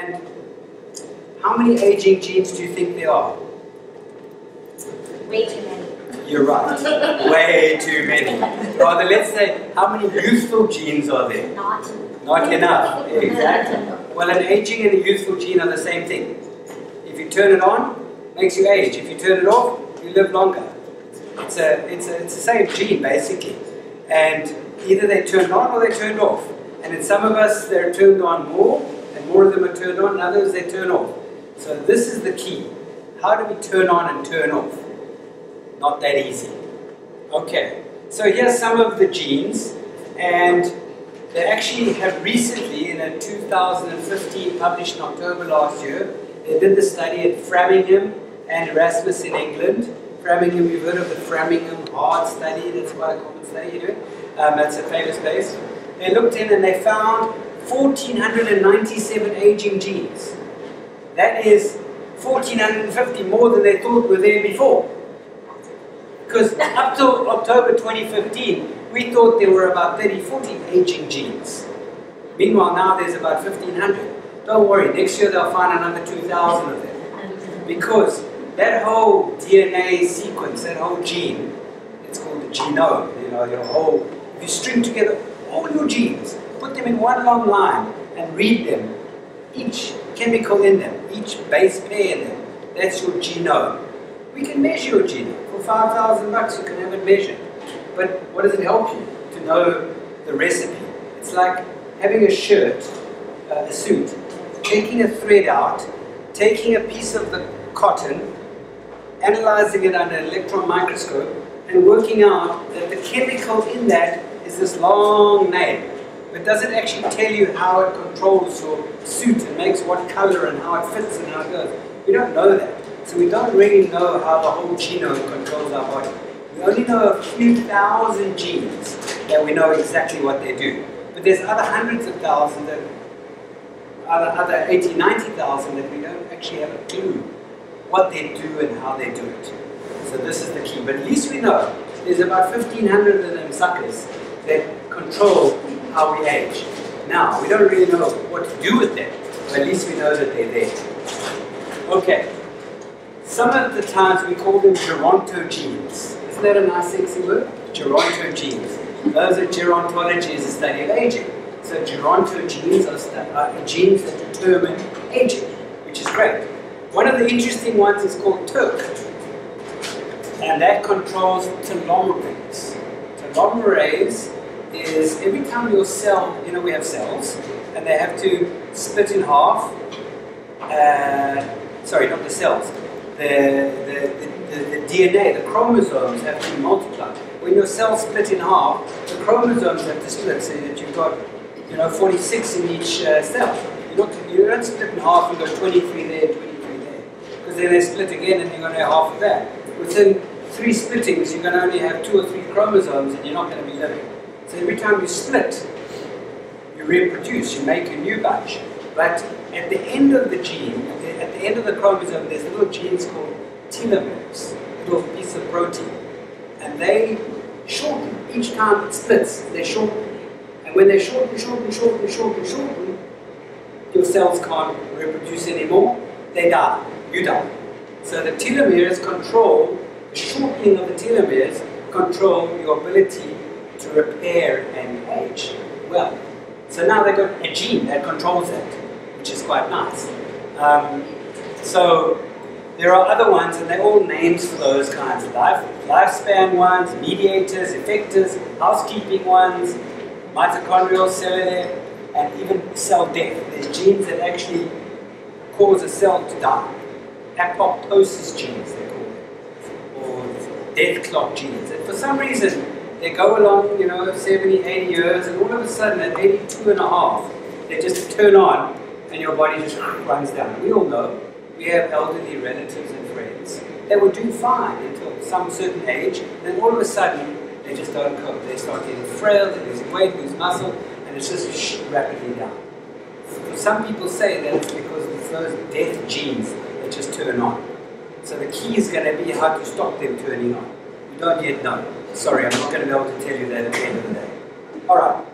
And how many aging genes do you think there are? Way too many. You're right. Way too many. Rather, let's say, how many youthful genes are there? Not enough. Exactly. Well, an aging and a youthful gene are the same thing. If you turn it on, it makes you age. If you turn it off, you live longer. It's the same gene, basically. And either they turned on or they turned off. And in some of us, they're turned on more, and more of them are turned on, and others they turn off. So this is the key. How do we turn on and turn off? Not that easy. Okay, so here's some of the genes, and they actually have recently, in a 2015, published in October last year, they did the study at Framingham and Erasmus in England. Framingham, you've heard of the Framingham Heart Study, that's quite a common study, you know. That's a famous place. They looked in and they found 1,497 aging genes. That is 1,450 more than they thought were there before. Because up till October 2015, we thought there were about 30, 40 aging genes. Meanwhile, now there's about 1,500. Don't worry, next year they'll find another 2,000 of them. Because that whole DNA sequence, that whole gene, it's called the genome. You know, your whole, if you string together all your genes, put them in one long line and read them, each chemical in them, each base pair in them, that's your genome. We can measure your genome. For 5,000 bucks you can have it measured. But what does it help you? To know the recipe. It's like having a shirt, a suit, taking a thread out, taking a piece of the cotton, analyzing it under an electron microscope, and working out that the chemical in that is this long name. But does it actually tell you how it controls your suit and makes what color and how it fits and how it goes? We don't know that. So we don't really know how the whole genome controls our body. We only know a few thousand genes that we know exactly what they do. But there's other hundreds of thousands, other 80, 90,000 that we don't actually have a clue what they do and how they do it. So this is the key. But at least we know there's about 1,500 of them suckers that control how we age. Now, we don't really know what to do with them, but at least we know that they're there. Okay. Some of the times we call them gerontogenes. Isn't that a nice sexy word? Gerontogenes. Those are gerontology, is the study of aging. So gerontogenes are genes that determine aging, which is great. One of the interesting ones is called TERK, and that controls telomerase. Telomerase is every time your cell, you know we have cells, and they have to split in half. Sorry, not the cells. The DNA, the chromosomes have to multiply. When your cells split in half, the chromosomes have to split so that you've got, 46 in each cell. You don't split in half and go 23 there, 23 there. Because then they split again and you're going to have half of that. Within 3 splittings, you're going to only have 2 or 3 chromosomes and you're not going to be living. So every time you split, you reproduce, you make a new bunch. But at the end of the gene, at the end of the chromosome, there's little genes called telomeres, little piece of protein. And they shorten. Each time it splits, they shorten. And when they shorten, your cells can't reproduce anymore, they die. You die. So the telomeres control, the shortening of the telomeres control your ability to repair and age well. So now they've got a gene that controls that, which is quite nice. So there are other ones, and they're all names for those kinds of lifespan ones, mediators, effectors, housekeeping ones, mitochondrial, cellular, and even cell death. There's genes that actually cause a cell to die. Apoptosis genes, they call them, or death clock genes. And for some reason, they go along, 70, 80 years, and all of a sudden at 82 and a half, they just turn on, and your body just runs down. We all know. We have elderly relatives and friends that would do fine until some certain age, then all of a sudden they just don't cope. They start getting frail, they lose weight, lose muscle, and it's just rapidly down. Some people say that it's because of those death genes that just turn on. So the key is going to be how to stop them turning on. We don't yet know. Sorry, I'm not going to be able to tell you that at the end of the day. All right.